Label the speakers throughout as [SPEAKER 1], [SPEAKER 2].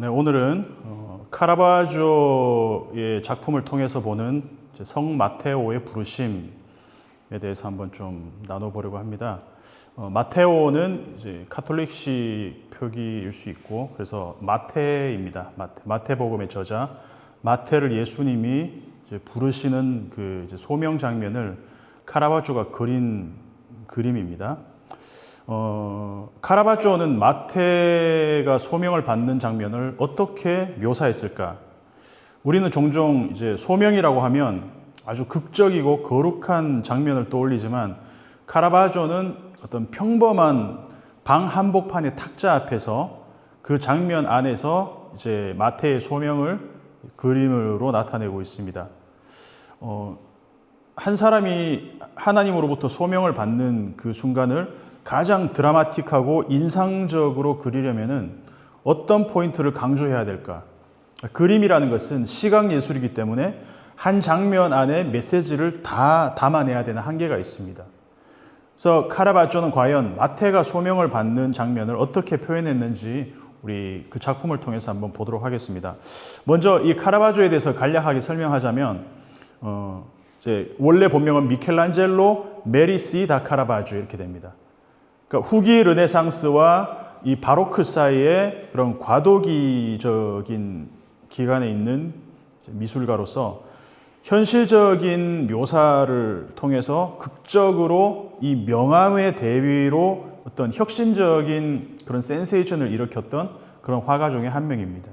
[SPEAKER 1] 네, 오늘은 카라바조의 작품을 통해서 보는 성 마테오의 부르심에 대해서 한번 좀 나눠보려고 합니다. 마테오는 이제 카톨릭식 표기일 수 있고, 그래서 마테입니다. 마테복음의 저자 마테를 예수님이 이제 부르시는 그 이제 소명 장면을 카라바조가 그린 그림입니다. 카라바조는 마테가 소명을 받는 장면을 어떻게 묘사했을까? 우리는 종종 이제 소명이라고 하면 아주 극적이고 거룩한 장면을 떠올리지만, 카라바조는 어떤 평범한 방 한복판의 탁자 앞에서 그 장면 안에서 이제 마테의 소명을 그림으로 나타내고 있습니다. 한 사람이 하나님으로부터 소명을 받는 그 순간을 가장 드라마틱하고 인상적으로 그리려면은 어떤 포인트를 강조해야 될까? 그림이라는 것은 시각 예술이기 때문에 한 장면 안에 메시지를 다 담아내야 되는 한계가 있습니다. 그래서 카라바조는 과연 마테가 소명을 받는 장면을 어떻게 표현했는지 우리 그 작품을 통해서 한번 보도록 하겠습니다. 먼저 이 카라바조에 대해서 간략하게 설명하자면, 이제 원래 본명은 미켈란젤로 메리시 다 카라바조 이렇게 됩니다. 그러니까 후기 르네상스와 이 바로크 사이에 그런 과도기적인 기간에 있는 미술가로서 현실적인 묘사를 통해서 극적으로 이 명암의 대위로 어떤 혁신적인 그런 센세이션을 일으켰던 그런 화가 중에 한 명입니다.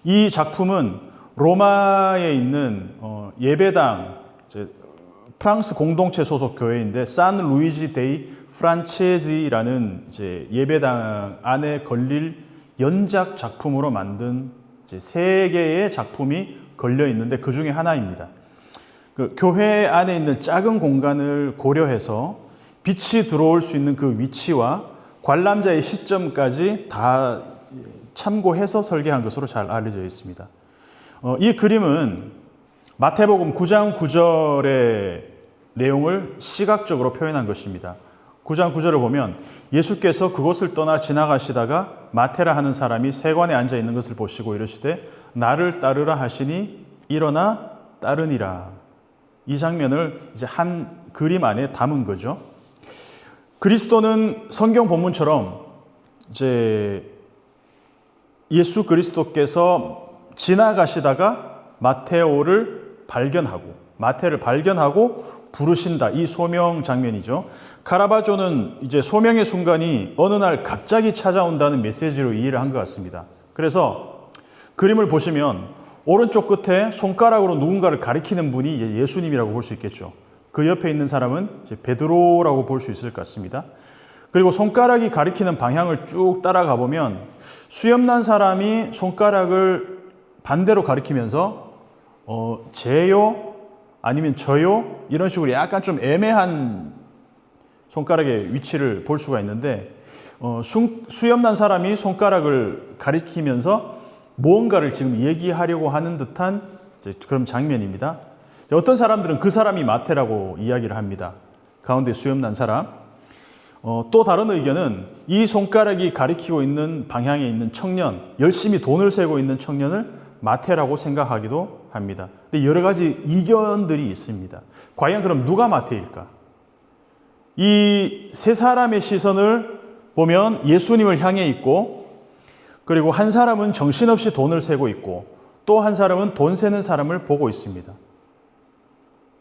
[SPEAKER 1] 이 작품은 로마에 있는 예배당, 프랑스 공동체 소속 교회인데 산 루이지 데이 프란체지라는 이제 예배당 안에 걸릴 연작 작품으로 만든 이제 3개의 작품이 걸려 있는데 그 중에 하나입니다. 그 교회 안에 있는 작은 공간을 고려해서 빛이 들어올 수 있는 그 위치와 관람자의 시점까지 다 참고해서 설계한 것으로 잘 알려져 있습니다. 이 그림은 마태복음 9장 9절의 내용을 시각적으로 표현한 것입니다. 9장 9절을 보면 예수께서 그곳을 떠나 지나가시다가 마테라 하는 사람이 세관에 앉아 있는 것을 보시고 이르시되 나를 따르라 하시니 일어나 따르니라. 이 장면을 이제 한 그림 안에 담은 거죠. 그리스도는 성경 본문처럼 이제 예수 그리스도께서 지나가시다가 마테를 발견하고 부르신다. 이 소명 장면이죠. 카라바조는 이제 소명의 순간이 어느 날 갑자기 찾아온다는 메시지로 이해를 한 것 같습니다. 그래서 그림을 보시면 오른쪽 끝에 손가락으로 누군가를 가리키는 분이 예수님이라고 볼 수 있겠죠. 그 옆에 있는 사람은 이제 베드로라고 볼 수 있을 것 같습니다. 그리고 손가락이 가리키는 방향을 쭉 따라가 보면 수염난 사람이 손가락을 반대로 가리키면서 제요 아니면 저요 이런 식으로 약간 좀 애매한 손가락의 위치를 볼 수가 있는데, 수염난 사람이 손가락을 가리키면서 무언가를 지금 얘기하려고 하는 듯한 그런 장면입니다. 어떤 사람들은 그 사람이 마테라고 이야기를 합니다. 가운데 수염난 사람. 또 다른 의견은 이 손가락이 가리키고 있는 방향에 있는 청년, 열심히 돈을 세고 있는 청년을 마테라고 생각하기도 합니다. 근데 여러 가지 이견들이 있습니다. 과연 그럼 누가 마테일까? 이 세 사람의 시선을 보면 예수님을 향해 있고, 그리고 한 사람은 정신없이 돈을 세고 있고, 또 한 사람은 돈 세는 사람을 보고 있습니다.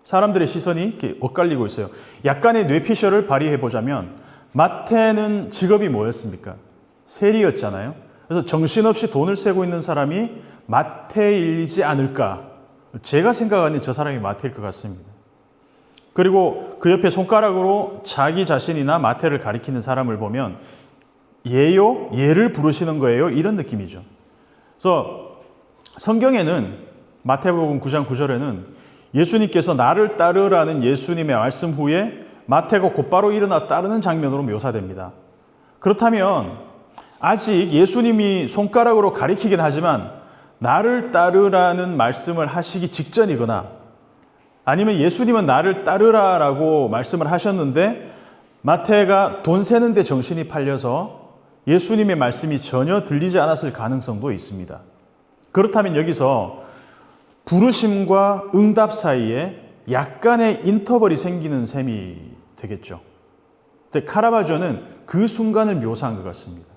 [SPEAKER 1] 사람들의 시선이 이렇게 엇갈리고 있어요. 약간의 뇌피셜을 발휘해 보자면 마테는 직업이 뭐였습니까? 세리였잖아요. 그래서 정신없이 돈을 세고 있는 사람이 마테이지 않을까? 제가 생각하는 저 사람이 마테일 것 같습니다. 그리고 그 옆에 손가락으로 자기 자신이나 마테를 가리키는 사람을 보면 얘를 부르시는 거예요? 이런 느낌이죠. 그래서 성경에는 마태복음 9장 9절에는 예수님께서 나를 따르라는 예수님의 말씀 후에 마태가 곧바로 일어나 따르는 장면으로 묘사됩니다. 그렇다면 아직 예수님이 손가락으로 가리키긴 하지만 나를 따르라는 말씀을 하시기 직전이거나, 아니면 예수님은 나를 따르라라고 말씀을 하셨는데 마태가 돈 세는데 정신이 팔려서 예수님의 말씀이 전혀 들리지 않았을 가능성도 있습니다. 그렇다면 여기서 부르심과 응답 사이에 약간의 인터벌이 생기는 셈이 되겠죠. 근데 카라바조는 그 순간을 묘사한 것 같습니다.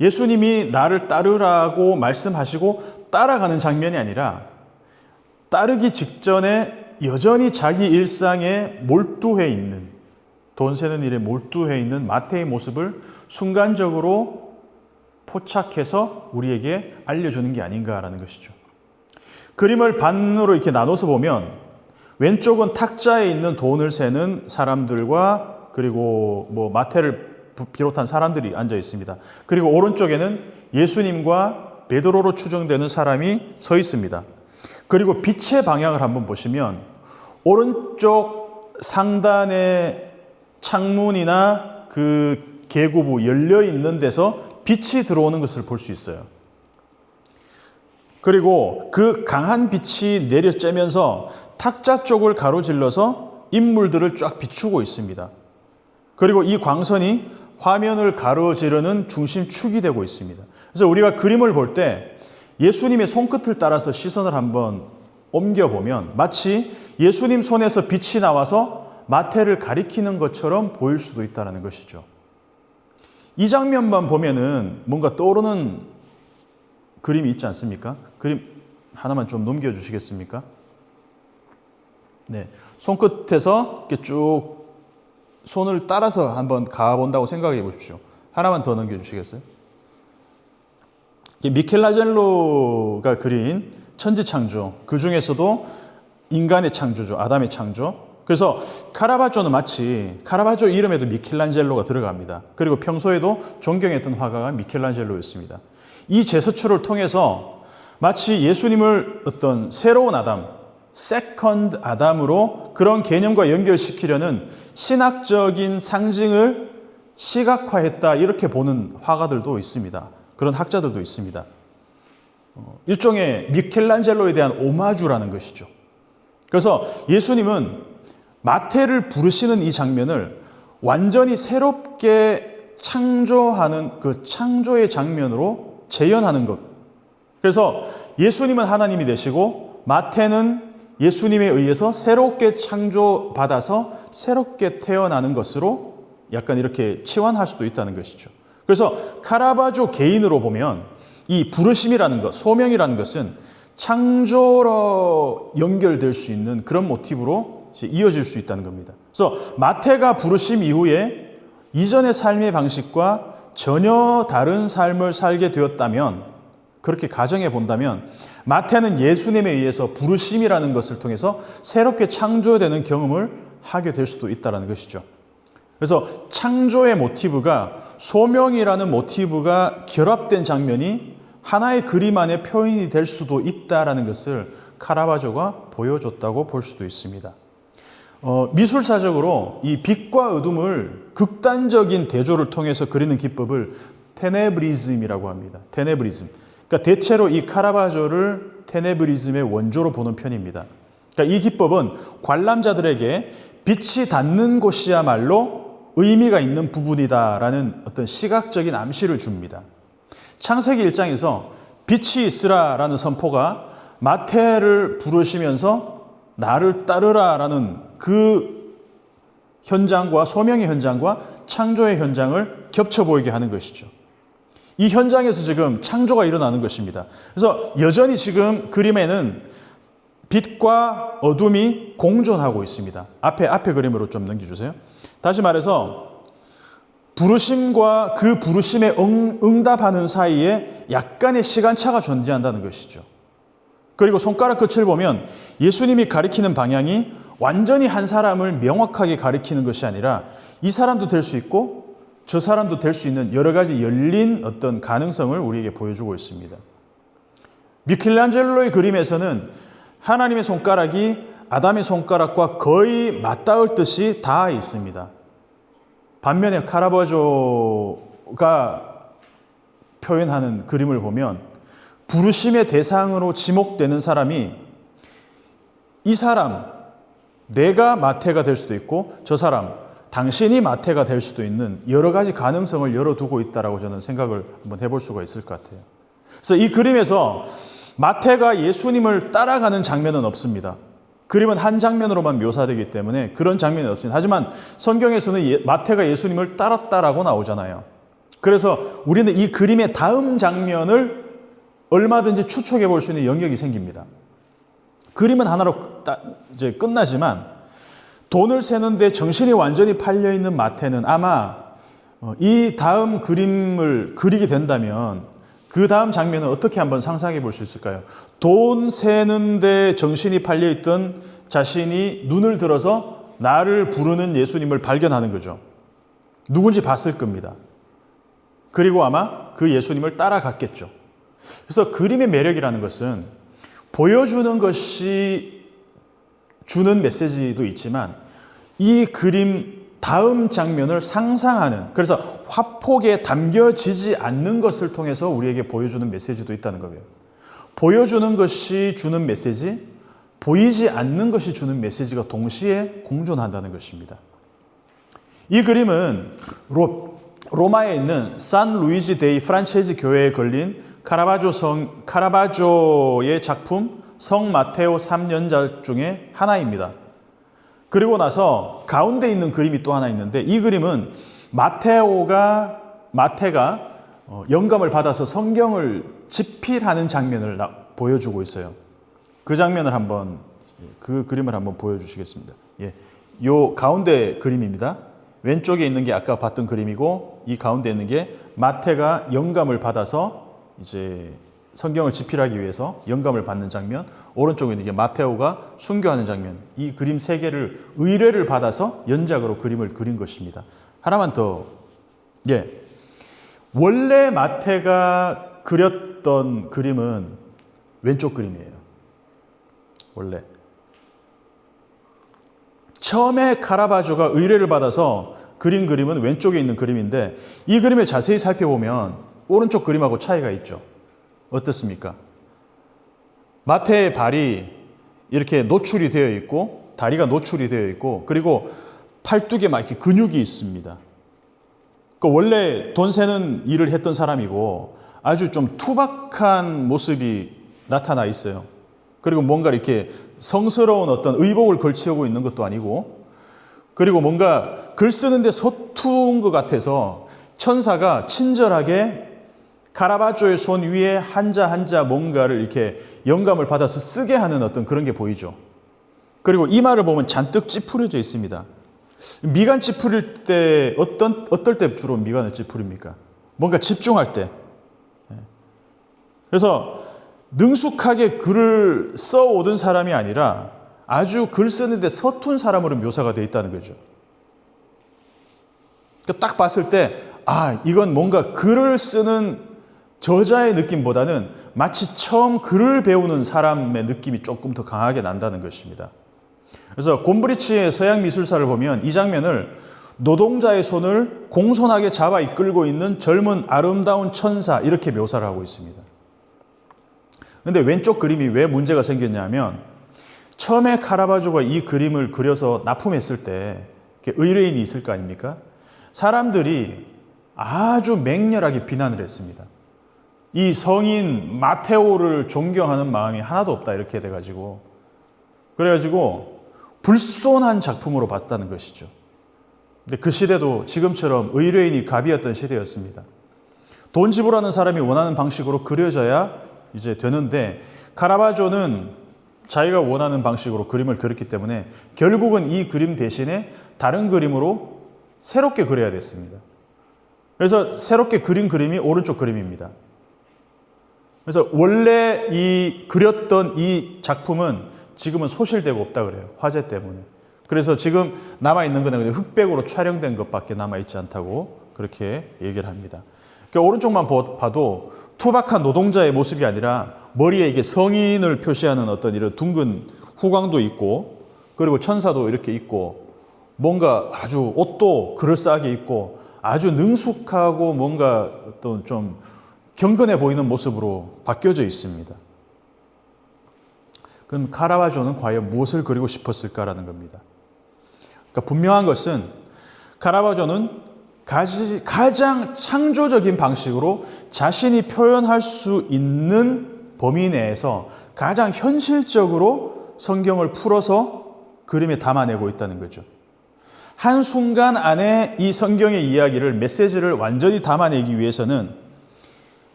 [SPEAKER 1] 예수님이 나를 따르라고 말씀하시고 따라가는 장면이 아니라 따르기 직전에 여전히 자기 일상에 몰두해 있는, 돈 세는 일에 몰두해 있는 마태의 모습을 순간적으로 포착해서 우리에게 알려주는 게 아닌가라는 것이죠. 그림을 반으로 이렇게 나눠서 보면 왼쪽은 탁자에 있는 돈을 세는 사람들과 그리고 마태를 비롯한 사람들이 앉아 있습니다. 그리고 오른쪽에는 예수님과 베드로로 추정되는 사람이 서 있습니다. 그리고 빛의 방향을 한번 보시면 오른쪽 상단의 창문이나 그 계구부 열려 있는 데서 빛이 들어오는 것을 볼 수 있어요. 그리고 그 강한 빛이 내려쬐면서 탁자 쪽을 가로질러서 인물들을 쫙 비추고 있습니다. 그리고 이 광선이 화면을 가로지르는 중심축이 되고 있습니다. 그래서 우리가 그림을 볼 때 예수님의 손끝을 따라서 시선을 한번 옮겨보면 마치 예수님 손에서 빛이 나와서 마태를 가리키는 것처럼 보일 수도 있다는 것이죠. 이 장면만 보면은 뭔가 떠오르는 그림이 있지 않습니까? 그림 하나만 좀 넘겨주시겠습니까? 네, 손끝에서 이렇게 쭉 손을 따라서 한번 가본다고 생각해 보십시오. 하나만 더 넘겨주시겠어요? 미켈란젤로가 그린 천지창조, 그 중에서도 인간의 창조죠. 아담의 창조. 그래서 카라바조는 마치 카라바조 이름에도 미켈란젤로가 들어갑니다. 그리고 평소에도 존경했던 화가가 미켈란젤로였습니다. 이 제스처를 통해서 마치 예수님을 어떤 새로운 아담, 세컨드 아담으로 그런 개념과 연결시키려는 신학적인 상징을 시각화했다, 이렇게 보는 화가들도 있습니다. 그런 학자들도 있습니다. 일종의 미켈란젤로에 대한 오마주라는 것이죠. 그래서 예수님은 마태를 부르시는 이 장면을 완전히 새롭게 창조하는 그 창조의 장면으로 재현하는 것. 그래서 예수님은 하나님이 되시고 마태는 예수님에 의해서 새롭게 창조받아서 새롭게 태어나는 것으로 약간 이렇게 치환할 수도 있다는 것이죠. 그래서 카라바조 개인으로 보면 이 부르심이라는 것, 소명이라는 것은 창조로 연결될 수 있는 그런 모티브로 이어질 수 있다는 겁니다. 그래서 마태가 부르심 이후에 이전의 삶의 방식과 전혀 다른 삶을 살게 되었다면, 그렇게 가정해 본다면 마태는 예수님에 의해서 부르심이라는 것을 통해서 새롭게 창조되는 경험을 하게 될 수도 있다는 것이죠. 그래서 창조의 모티브가 소명이라는 모티브가 결합된 장면이 하나의 그림 안에 표현이 될 수도 있다는 것을 카라바조가 보여줬다고 볼 수도 있습니다. 미술사적으로 이 빛과 어둠을 극단적인 대조를 통해서 그리는 기법을 테네브리즘이라고 합니다. 테네브리즘. 그러니까 대체로 이 카라바조를 테네브리즘의 원조로 보는 편입니다. 그러니까 이 기법은 관람자들에게 빛이 닿는 곳이야말로 의미가 있는 부분이다라는 어떤 시각적인 암시를 줍니다. 창세기 1장에서 빛이 있으라라는 선포가 마태를 부르시면서 나를 따르라라는 그 현장과 소명의 현장과 창조의 현장을 겹쳐 보이게 하는 것이죠. 이 현장에서 지금 창조가 일어나는 것입니다. 그래서 여전히 지금 그림에는 빛과 어둠이 공존하고 있습니다. 앞에 그림으로 좀 넘겨주세요. 다시 말해서 부르심과 그 부르심에 응답하는 사이에 약간의 시간차가 존재한다는 것이죠. 그리고 손가락 끝을 보면 예수님이 가리키는 방향이 완전히 한 사람을 명확하게 가리키는 것이 아니라 이 사람도 될 수 있고 저 사람도 될 수 있는 여러 가지 열린 어떤 가능성을 우리에게 보여주고 있습니다. 미켈란젤로의 그림에서는 하나님의 손가락이 아담의 손가락과 거의 맞닿을 듯이 닿아 있습니다. 반면에 카라바조가 표현하는 그림을 보면 부르심의 대상으로 지목되는 사람이 이 사람, 내가 마태가 될 수도 있고 저 사람, 당신이 마태가 될 수도 있는 여러 가지 가능성을 열어두고 있다라고 저는 생각을 한번 해볼 수가 있을 것 같아요. 그래서 이 그림에서 마태가 예수님을 따라가는 장면은 없습니다. 그림은 한 장면으로만 묘사되기 때문에 그런 장면이 없습니다. 하지만 성경에서는 마태가 예수님을 따랐다라고 나오잖아요. 그래서 우리는 이 그림의 다음 장면을 얼마든지 추측해 볼 수 있는 영역이 생깁니다. 그림은 하나로 이제 끝나지만 돈을 세는데 정신이 완전히 팔려 있는 마태는 아마 이 다음 그림을 그리게 된다면 그 다음 장면은 어떻게 한번 상상해 볼 수 있을까요? 돈 세는데 정신이 팔려 있던 자신이 눈을 들어서 나를 부르는 예수님을 발견하는 거죠. 누군지 봤을 겁니다. 그리고 아마 그 예수님을 따라갔겠죠. 그래서 그림의 매력이라는 것은 보여주는 것이 주는 메시지도 있지만 이 그림 다음 장면을 상상하는, 그래서 화폭에 담겨지지 않는 것을 통해서 우리에게 보여주는 메시지도 있다는 거예요. 보여주는 것이 주는 메시지, 보이지 않는 것이 주는 메시지가 동시에 공존한다는 것입니다. 이 그림은 로마에 있는 산 루이지 데이 프란체지 교회에 걸린 카라바조의 작품 성 마테오 3연작 중에 하나입니다. 그리고 나서 가운데 있는 그림이 또 하나 있는데 이 그림은 마테가 영감을 받아서 성경을 집필하는 장면을 보여주고 있어요. 그 그림을 한번 보여주시겠습니다. 예, 요 가운데 그림입니다. 왼쪽에 있는 게 아까 봤던 그림이고 이 가운데 있는 게 마태가 영감을 받아서 이제 성경을 집필하기 위해서 영감을 받는 장면, 오른쪽에 있는 게 마테오가 순교하는 장면, 이 그림 세 개를 의뢰를 받아서 연작으로 그림을 그린 것입니다. 하나만 더, 원래 마태가 그렸던 그림은 왼쪽 그림이에요. 원래. 처음에 카라바조가 의뢰를 받아서 그린 그림은 왼쪽에 있는 그림인데 이 그림을 자세히 살펴보면 오른쪽 그림하고 차이가 있죠. 어떻습니까? 마태의 발이 이렇게 노출이 되어 있고 다리가 노출이 되어 있고 그리고 팔뚝에 막 이렇게 근육이 있습니다. 원래 돈 세는 일을 했던 사람이고 아주 좀 투박한 모습이 나타나 있어요. 그리고 뭔가 이렇게 성스러운 어떤 의복을 걸치고 있는 것도 아니고 그리고 뭔가 글 쓰는데 서툰 것 같아서 천사가 친절하게 카라바조의 손 위에 한자 뭔가를 이렇게 영감을 받아서 쓰게 하는 어떤 그런 게 보이죠. 그리고 이마를 보면 잔뜩 찌푸려져 있습니다. 미간 찌푸릴 때 어떨 때 주로 미간을 찌푸립니까? 뭔가 집중할 때. 그래서 능숙하게 글을 써오던 사람이 아니라 아주 글 쓰는데 서툰 사람으로 묘사가 되어 있다는 거죠. 그러니까 딱 봤을 때 이건 뭔가 글을 쓰는 저자의 느낌보다는 마치 처음 글을 배우는 사람의 느낌이 조금 더 강하게 난다는 것입니다. 그래서 곰브리치의 서양 미술사를 보면 이 장면을 노동자의 손을 공손하게 잡아 이끌고 있는 젊은 아름다운 천사 이렇게 묘사를 하고 있습니다. 그런데 왼쪽 그림이 왜 문제가 생겼냐면 처음에 카라바조가 이 그림을 그려서 납품했을 때 의뢰인이 있을 거 아닙니까? 사람들이 아주 맹렬하게 비난을 했습니다. 이 성인 마테오를 존경하는 마음이 하나도 없다 이렇게 돼가지고 그래가지고 불손한 작품으로 봤다는 것이죠. 근데 그 시대도 지금처럼 의뢰인이 갑이었던 시대였습니다. 돈 지불하는 사람이 원하는 방식으로 그려져야 이제 되는데 카라바조는 자기가 원하는 방식으로 그림을 그렸기 때문에 결국은 이 그림 대신에 다른 그림으로 새롭게 그려야 됐습니다. 그래서 새롭게 그린 그림이 오른쪽 그림입니다. 그래서 원래 그렸던 이 작품은 지금은 소실되고 없다 그래요. 화재 때문에. 그래서 지금 남아있는 건 그냥 흑백으로 촬영된 것밖에 남아있지 않다고 그렇게 얘기를 합니다. 그러니까 오른쪽만 봐도 투박한 노동자의 모습이 아니라 머리에 이게 성인을 표시하는 어떤 이런 둥근 후광도 있고 그리고 천사도 이렇게 있고 뭔가 아주 옷도 그럴싸하게 입고 아주 능숙하고 뭔가 어떤 좀 경건해 보이는 모습으로 바뀌어져 있습니다. 그럼 카라바조는 과연 무엇을 그리고 싶었을까라는 겁니다. 그러니까 분명한 것은 카라바조는 가장 창조적인 방식으로 자신이 표현할 수 있는 범위 내에서 가장 현실적으로 성경을 풀어서 그림에 담아내고 있다는 거죠. 한순간 안에 이 성경의 이야기를, 메시지를 완전히 담아내기 위해서는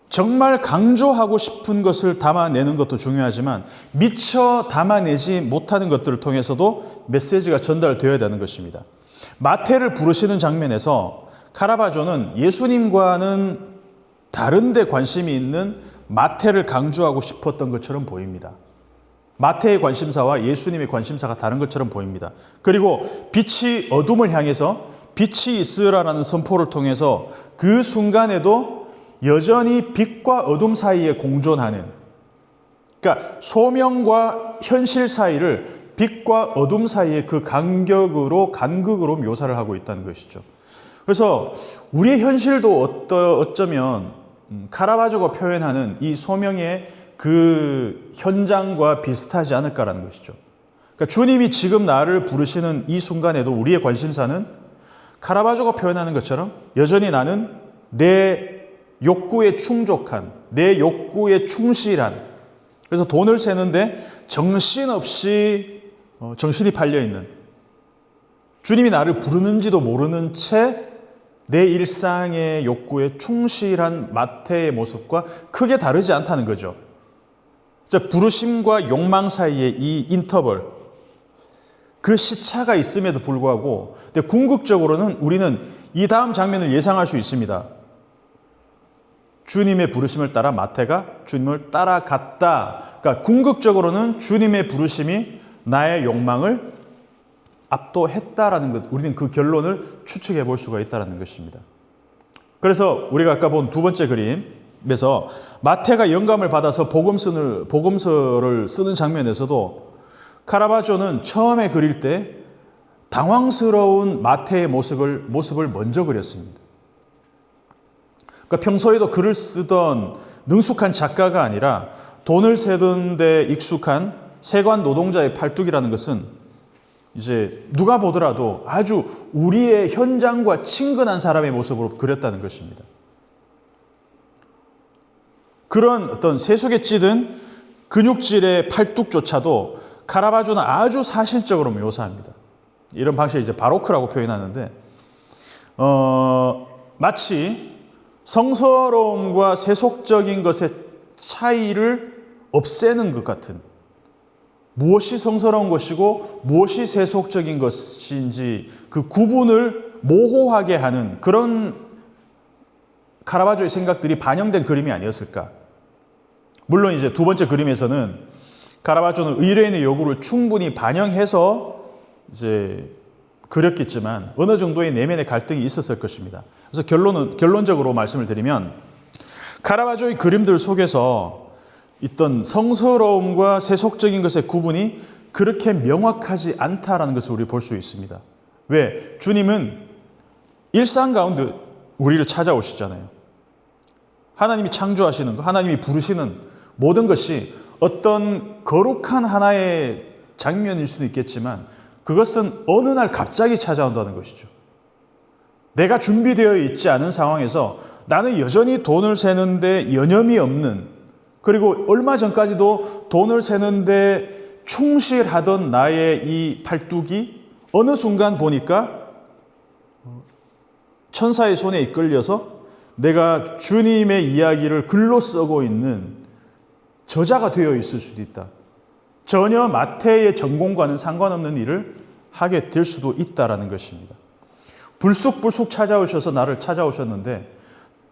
[SPEAKER 1] 정말 강조하고 싶은 것을 담아내는 것도 중요하지만 미처 담아내지 못하는 것들을 통해서도 메시지가 전달되어야 되는 것입니다. 마태를 부르시는 장면에서 카라바조는 예수님과는 다른 데 관심이 있는 마태를 강조하고 싶었던 것처럼 보입니다. 마태의 관심사와 예수님의 관심사가 다른 것처럼 보입니다. 그리고 빛이 어둠을 향해서 빛이 있으라는 선포를 통해서 그 순간에도 여전히 빛과 어둠 사이에 공존하는, 그러니까 소명과 현실 사이를 빛과 어둠 사이의 그 간극으로 묘사를 하고 있다는 것이죠. 그래서 우리의 현실도 어쩌면 카라바조가 표현하는 이 소명의 그 현장과 비슷하지 않을까라는 것이죠. 그러니까 주님이 지금 나를 부르시는 이 순간에도 우리의 관심사는 카라바조가 표현하는 것처럼 여전히 나는 내 욕구에 충족한, 내 욕구에 충실한, 그래서 돈을 세는데 정신없이 정신이 팔려있는, 주님이 나를 부르는지도 모르는 채 내 일상의 욕구에 충실한 마태의 모습과 크게 다르지 않다는 거죠. 부르심과 욕망 사이의 이 인터벌, 그 시차가 있음에도 불구하고, 근데 궁극적으로는 우리는 이 다음 장면을 예상할 수 있습니다. 주님의 부르심을 따라 마태가 주님을 따라갔다. 그러니까 궁극적으로는 주님의 부르심이 나의 욕망을 압도했다라는 것, 우리는 그 결론을 추측해 볼 수가 있다는 것입니다. 그래서 우리가 아까 본 두 번째 그림에서 마태가 영감을 받아서 복음서를 쓰는 장면에서도 카라바조는 처음에 그릴 때 당황스러운 마태의 모습을 먼저 그렸습니다. 그러니까 평소에도 글을 쓰던 능숙한 작가가 아니라 돈을 세던 데 익숙한 세관 노동자의 팔뚝이라는 것은 이제 누가 보더라도 아주 우리의 현장과 친근한 사람의 모습으로 그렸다는 것입니다. 그런 어떤 세속에 찌든 근육질의 팔뚝조차도 카라바조는 아주 사실적으로 묘사합니다. 이런 방식을 이제 바로크라고 표현하는데, 마치 성스러움과 세속적인 것의 차이를 없애는 것 같은, 무엇이 성스러운 것이고 무엇이 세속적인 것인지 그 구분을 모호하게 하는 그런 카라바조의 생각들이 반영된 그림이 아니었을까. 물론 이제 두 번째 그림에서는 카라바조는 의뢰인의 요구를 충분히 반영해서 이제 그렸겠지만 어느 정도의 내면의 갈등이 있었을 것입니다. 그래서 결론적으로 말씀을 드리면 카라바조의 그림들 속에서 있던 성스러움과 세속적인 것의 구분이 그렇게 명확하지 않다라는 것을 우리 볼 수 있습니다. 왜? 주님은 일상 가운데 우리를 찾아오시잖아요. 하나님이 창조하시는 것, 하나님이 부르시는 모든 것이 어떤 거룩한 하나의 장면일 수도 있겠지만 그것은 어느 날 갑자기 찾아온다는 것이죠. 내가 준비되어 있지 않은 상황에서 나는 여전히 돈을 세는데 여념이 없는, 그리고 얼마 전까지도 돈을 세는데 충실하던 나의 이 팔뚝이 어느 순간 보니까 천사의 손에 이끌려서 내가 주님의 이야기를 글로 쓰고 있는 저자가 되어 있을 수도 있다. 전혀 마태의 전공과는 상관없는 일을 하게 될 수도 있다라는 것입니다. 불쑥불쑥 찾아오셔서 나를 찾아오셨는데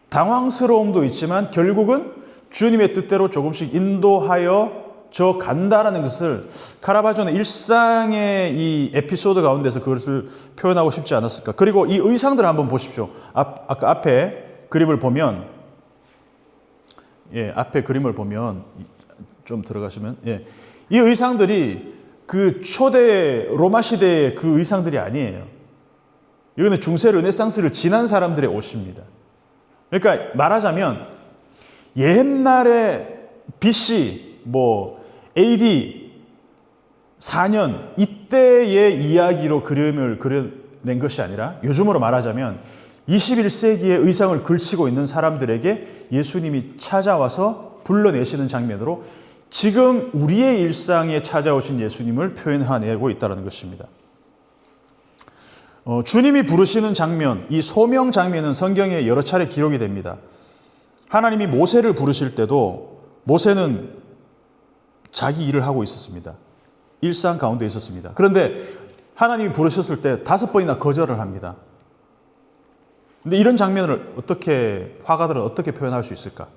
[SPEAKER 1] 당황스러움도 있지만 결국은 주님의 뜻대로 조금씩 인도하여 저 간다라는 것을 카라바조는 일상의 이 에피소드 가운데서 그것을 표현하고 싶지 않았을까. 그리고 이 의상들을 한번 보십시오. 아까 앞에 그림을 보면, 앞에 그림을 보면 좀 들어가시면, 이 의상들이 그 초대 로마 시대의 그 의상들이 아니에요. 이거는 중세 르네상스를 지난 사람들의 옷입니다. 그러니까 말하자면 옛날에 BC, AD 4년 이때의 이야기로 그림을 그려낸 것이 아니라 요즘으로 말하자면 21세기의 의상을 걸치고 있는 사람들에게 예수님이 찾아와서 불러내시는 장면으로 지금 우리의 일상에 찾아오신 예수님을 표현해내고 있다는 것입니다. 주님이 부르시는 장면, 이 소명 장면은 성경에 여러 차례 기록이 됩니다. 하나님이 모세를 부르실 때도 모세는 자기 일을 하고 있었습니다. 일상 가운데 있었습니다. 그런데 하나님이 부르셨을 때 5번이나 거절을 합니다. 근데 이런 장면을 화가들은 어떻게 표현할 수 있을까?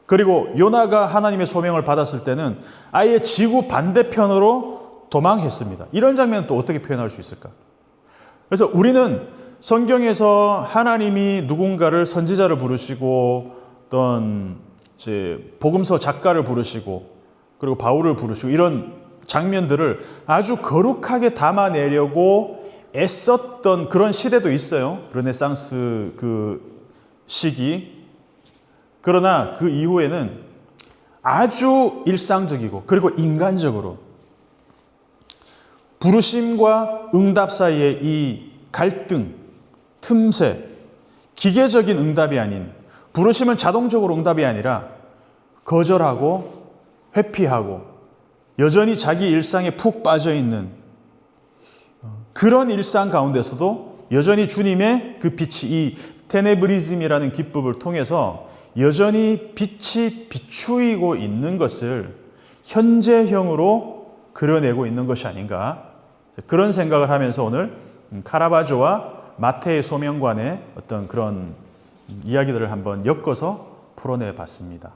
[SPEAKER 1] 그리고 요나가 하나님의 소명을 받았을 때는 아예 지구 반대편으로 도망했습니다. 이런 장면은 또 어떻게 표현할 수 있을까? 그래서 우리는 성경에서 하나님이 누군가를 선지자를 부르시고 어떤 복음서 작가를 부르시고 그리고 바울을 부르시고 이런 장면들을 아주 거룩하게 담아내려고 애썼던 그런 시대도 있어요. 르네상스 그 시기. 그러나 그 이후에는 아주 일상적이고 그리고 인간적으로 부르심과 응답 사이의 이 갈등, 틈새, 기계적인 응답이 아닌 부르심은 자동적으로 응답이 아니라 거절하고 회피하고 여전히 자기 일상에 푹 빠져 있는 그런 일상 가운데서도 여전히 주님의 그 빛이 이 테네브리즘이라는 기법을 통해서 여전히 빛이 비추이고 있는 것을 현재형으로 그려내고 있는 것이 아닌가 그런 생각을 하면서 오늘 카라바조와 마태의 소명관의 어떤 그런 이야기들을 한번 엮어서 풀어내 봤습니다.